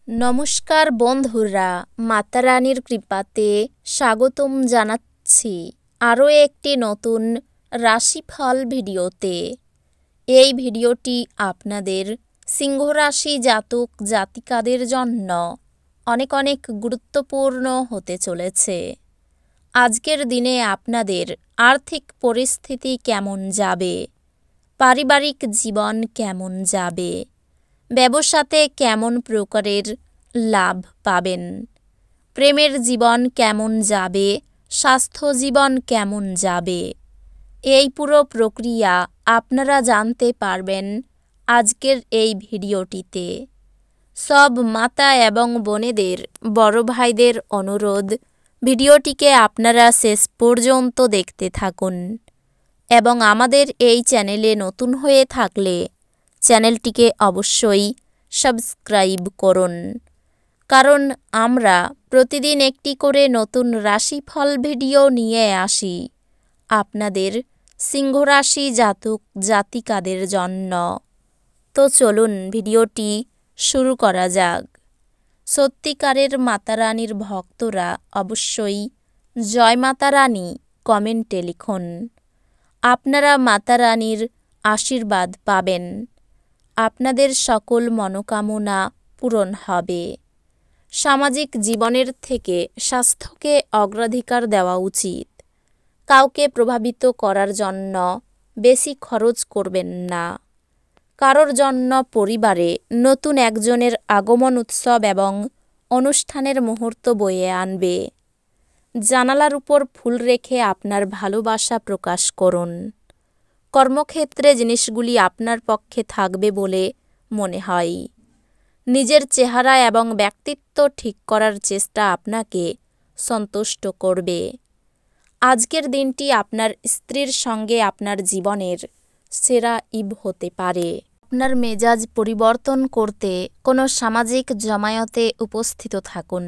নমস্কার বন্ধুরা, মাতারানীর কৃপাতে স্বাগতম জানাচ্ছি আরও একটি নতুন রাশিফল ভিডিওতে। এই ভিডিওটি আপনাদের সিংহ রাশি জাতক জাতিকাদের জন্য অনেক অনেক গুরুত্বপূর্ণ হতে চলেছে। আজকের দিনে আপনাদের আর্থিক পরিস্থিতি কেমন যাবে, পারিবারিক জীবন কেমন যাবে, ব্যবসাতে কেমন প্রকারের লাভ পাবেন, প্রেমের জীবন কেমন যাবে, স্বাস্থ্য জীবন কেমন যাবে, এই পুরো প্রক্রিয়া আপনারা জানতে পারবেন আজকের এই ভিডিওটিতে। সব মাতা এবং বোনেদের, বড় ভাইদের অনুরোধ, ভিডিওটিকে আপনারা শেষ পর্যন্ত দেখতে থাকুন এবং আমাদের এই চ্যানেলে নতুন হয়ে থাকলে চ্যানেলটিকে অবশ্যই সাবস্ক্রাইব করুন, কারণ আমরা প্রতিদিন একটি করে নতুন রাশিফল ভিডিও নিয়ে আসি আপনাদের সিংহ রাশি জাতক জাতিকাদের জন্য। তো চলুন ভিডিওটি শুরু করা যাক। সত্যিকারের মাতারানীর ভক্তরা অবশ্যই জয় মাতারানী কমেন্টে লিখুন। আপনারা মাতারানীর আশীর্বাদ পাবেন, আপনাদের সকল মনোকামনা পূরণ হবে। সামাজিক জীবনের থেকে স্বাস্থ্যকে অগ্রাধিকার দেওয়া উচিত। কাউকে প্রভাবিত করার জন্য বেশি খরচ করবেন না। কারোর জন্য পরিবারে নতুন একজনের আগমন উৎসব এবং অনুষ্ঠানের মুহূর্ত বয়ে আনবে। জানালার উপর ফুল রেখে আপনার ভালোবাসা প্রকাশ করুন। কর্মক্ষেত্রে জিনিসগুলি আপনার পক্ষে থাকবে বলে মনে হয়। নিজের চেহারা এবং ব্যক্তিত্ব ঠিক করার চেষ্টা আপনাকে সন্তুষ্ট করবে। আজকের দিনটি আপনার স্ত্রীর সঙ্গে আপনার জীবনের সেরা ঈদ হতে পারে। আপনার মেজাজ পরিবর্তন করতে কোনো সামাজিক জমায়েতে উপস্থিত থাকুন।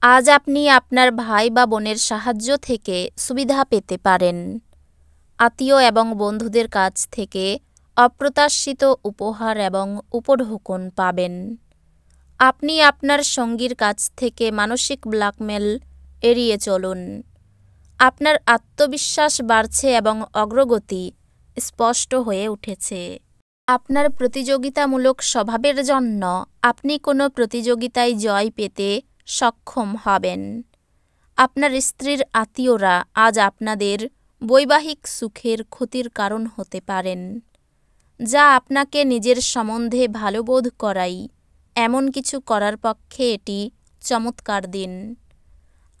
আজ আপনি আপনার ভাই বা বোনের সাহায্য থেকে সুবিধা পেতে পারেন। আত্মীয় এবং বন্ধুদের কাছ থেকে অপ্রত্যাশিত উপহার এবং উপঢৌকন পাবেন। আপনি আপনার সঙ্গীর কাছ থেকে মানসিক ব্ল্যাকমেল এড়িয়ে চলুন। আপনার আত্মবিশ্বাস বাড়ছে এবং অগ্রগতি স্পষ্ট হয়ে উঠেছে। আপনার প্রতিযোগিতামূলক স্বভাবের জন্য আপনি কোনো প্রতিযোগিতায় জয় পেতে সক্ষম হবেন। আপনার স্ত্রীর আত্মীয়রা আজ আপনাদের বৈবাহিক সুখের ক্ষতির কারণ হতে পারেন, যা আপনাকে নিজের সম্বন্ধে ভালো বোধ করায় এমন কিছু করার পক্ষে এটি চমৎকার দিন।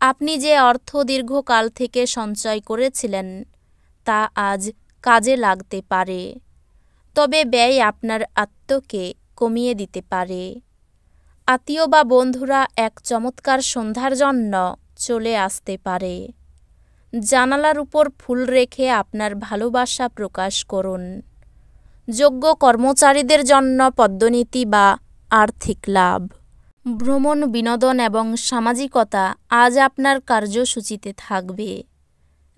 আপনি যে অর্থ দীর্ঘকাল থেকে সঞ্চয় করেছিলেন তা আজ কাজে লাগতে পারে, তবে ব্যয় আপনার আত্মকে কমিয়ে দিতে পারে। আত্মীয় বা বন্ধুরা এক চমৎকার সন্ধ্যার জন্য চলে আসতে পারে। জানালার উপর ফুল রেখে আপনার ভালোবাসা প্রকাশ করুন। যোগ্য কর্মচারীদের জন্য পদোন্নতি বা আর্থিক লাভ, ভ্রমণ, বিনোদন এবং সামাজিকতা আজ আপনার কার্যসূচিতে থাকবে।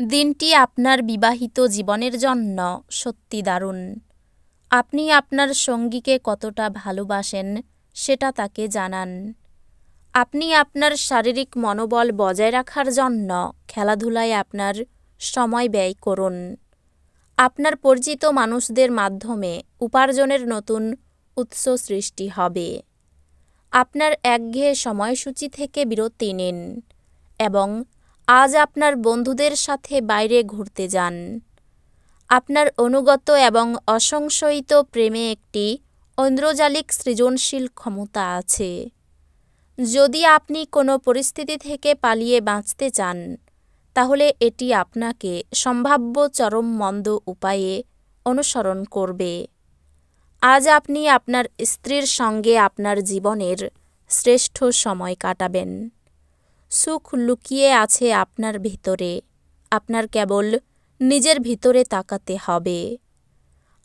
দিনটি আপনার বিবাহিত জীবনের জন্য সত্যি দারুণ। আপনি আপনার সঙ্গীকে কতটা ভালোবাসেন সেটা তাকে জানান। আপনি আপনার শারীরিক মনোবল বজায় রাখার জন্য খেলাধুলায় আপনার সময় ব্যয় করুন। আপনার পরিচিত মানুষদের মাধ্যমে উপার্জনের নতুন উৎস সৃষ্টি হবে। আপনার একঘেয়ে সময়সূচি থেকে বিরতি নিন এবং আজ আপনার বন্ধুদের সাথে বাইরে ঘুরতে যান। আপনার অনুগত এবং অসংশয়িত প্রেমে একটি ঐন্দ্রজালিক সৃজনশীল ক্ষমতা আছে। যদি আপনি কোনো পরিস্থিতি থেকে পালিয়ে বাঁচতে চান, তাহলে এটি আপনাকে সম্ভাব্য চরম মন্দ উপায়ে অনুসরণ করবে। আজ আপনি আপনার স্ত্রীর সঙ্গে আপনার জীবনের শ্রেষ্ঠ সময় কাটাবেন। সুখ লুকিয়ে আছে আপনার ভিতরে, আপনার কেবল নিজের ভিতরে তাকাতে হবে।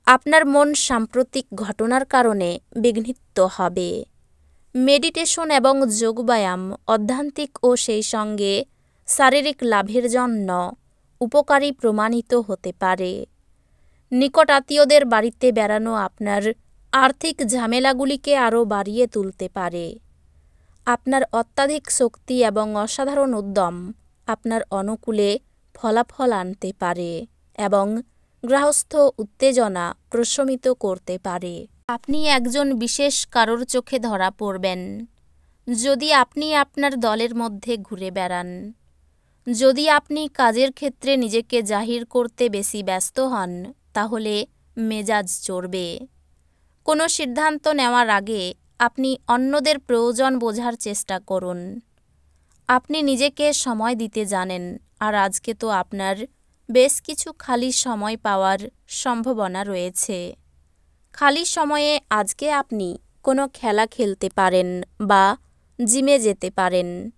আপনার মন সাম্প্রতিক ঘটনার কারণে বিঘ্নিত হবে। মেডিটেশন এবং যোগব্যায়াম আধ্যাত্মিক ও সেই সঙ্গে শারীরিক লাভের জন্য উপকারী প্রমাণিত হতে পারে। নিকট আত্মীয়দের বাড়িতে বেড়ানো আপনার আর্থিক ঝামেলাগুলিকে আরও বাড়িয়ে তুলতে পারে। আপনার অত্যাধিক শক্তি এবং অসাধারণ উদ্যম আপনার অনুকূলে ফলাফল আনতে পারে এবং গৃহস্থ উত্তেজনা প্রশমিত করতে পারে। আপনি একজন বিশেষ কারোর চোখে ধরা পড়বেন যদি আপনি আপনার দলের মধ্যে ঘুরে বেড়ান। যদি আপনি কাজের ক্ষেত্রে নিজেকে জাহির করতে বেশি ব্যস্ত হন, তাহলে মেজাজ চড়বে। কোনো সিদ্ধান্ত নেওয়ার আগে আপনি অন্যদের প্রয়োজন বোঝার চেষ্টা করুন। আপনি নিজেকে সময় দিতে জানেন, আর আজকে তো আপনার বেশ কিছু খালি সময় পাওয়ার সম্ভাবনা রয়েছে। খালি সময়ে আজকে আপনি কোনো খেলা খেলতে পারেন বা জিমে যেতে পারেন।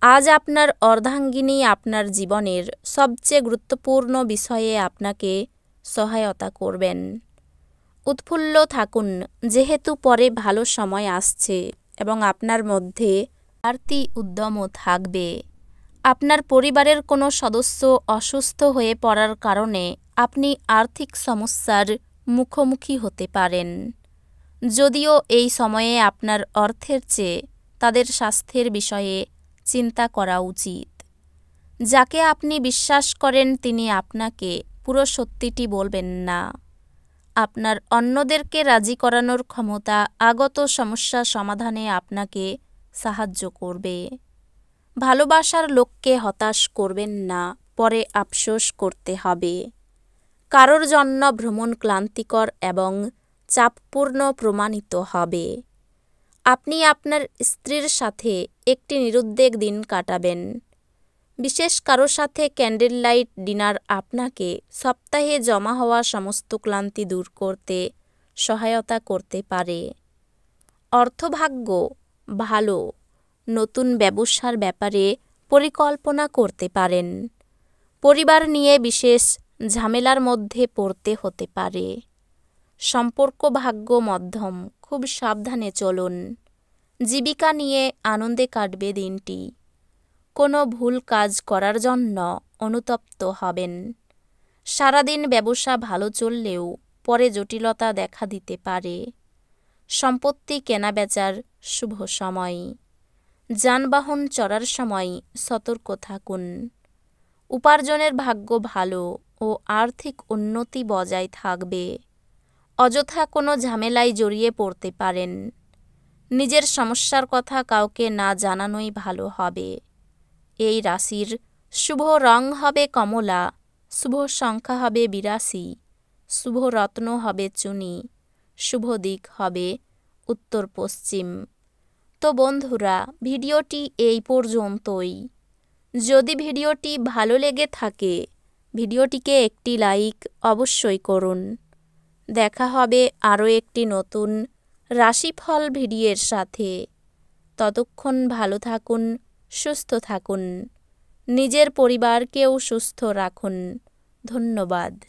আজ আপনার অর্ধাঙ্গিনী আপনার জীবনের সবচেয়ে গুরুত্বপূর্ণ বিষয়ে আপনাকে সহায়তা করবেন। উৎফুল্ল থাকুন, যেহেতু পরে ভালো সময় আসছে এবং আপনার মধ্যে বাড়তি উদ্যমও থাকবে। আপনার পরিবারের কোনো সদস্য অসুস্থ হয়ে পড়ার কারণে আপনি আর্থিক সমস্যার মুখোমুখি হতে পারেন। যদিও এই সময়ে আপনার অর্থের চেয়ে তাদের স্বাস্থ্যের বিষয়ে চিন্তা করা উচিত। যাকে আপনি বিশ্বাস করেন তিনি আপনাকে পুরো সত্যিটি বলবেন না। আপনার অন্যদেরকে রাজি করানোর ক্ষমতা আগত সমস্যা সমাধানে আপনাকে সাহায্য করবে। ভালোবাসার লোককে হতাশ করবেন না, পরে আফসোস করতে হবে। কারোর জন্য ভ্রমণ ক্লান্তিকর এবং চাপপূর্ণ প্রমাণিত হবে। আপনি আপনার স্ত্রীর সাথে একটি নিরুদ্বেগ দিন কাটাবেন। বিশেষ কারো সাথে ক্যান্ডেল লাইট ডিনার আপনাকে সপ্তাহে জমা হওয়া সমস্ত ক্লান্তি দূর করতে সহায়তা করতে পারে। অর্থভাগ্য ভালো, নতুন ব্যবসার ব্যাপারে পরিকল্পনা করতে পারেন। পরিবার নিয়ে বিশেষ ঝামেলার মধ্যে পড়তে হতে পারে। সম্পর্ক ভাগ্য মধ্যম, খুব সাবধানে চলুন। জীবিকা নিয়ে আনন্দে কাটবে দিনটি। কোনো ভুল কাজ করার জন্য অনুতপ্ত হবেন। সারাদিন ব্যবসা ভালো চললেও পরে জটিলতা দেখা দিতে পারে। সম্পত্তি কেনাবেচার শুভ সময়। যানবাহন চড়ার সময় সতর্ক থাকুন। উপার্জনের ভাগ্য ভালো ও আর্থিক উন্নতি বজায় থাকবে। অযথা কোনো ঝামেলায় জড়িয়ে পড়তে পারেন। নিজের সমস্যার কথা কাউকে না জানানোই ভালো হবে। এই রাশির শুভ রং হবে কমলা, শুভ সংখ্যা হবে 82, শুভ রত্ন হবে চুনি, শুভ দিক হবে উত্তর পশ্চিম। তো বন্ধুরা, ভিডিওটি এই পর্যন্তই। যদি ভিডিওটি ভালো লেগে থাকে, ভিডিওটিকে একটি লাইক অবশ্যই করুন। দেখা হবে আরও একটি নতুন রাশিফল ভিডিওর সাথে। ততক্ষণ ভালো থাকুন, সুস্থ থাকুন, নিজের পরিবারকেও সুস্থ রাখুন। ধন্যবাদ।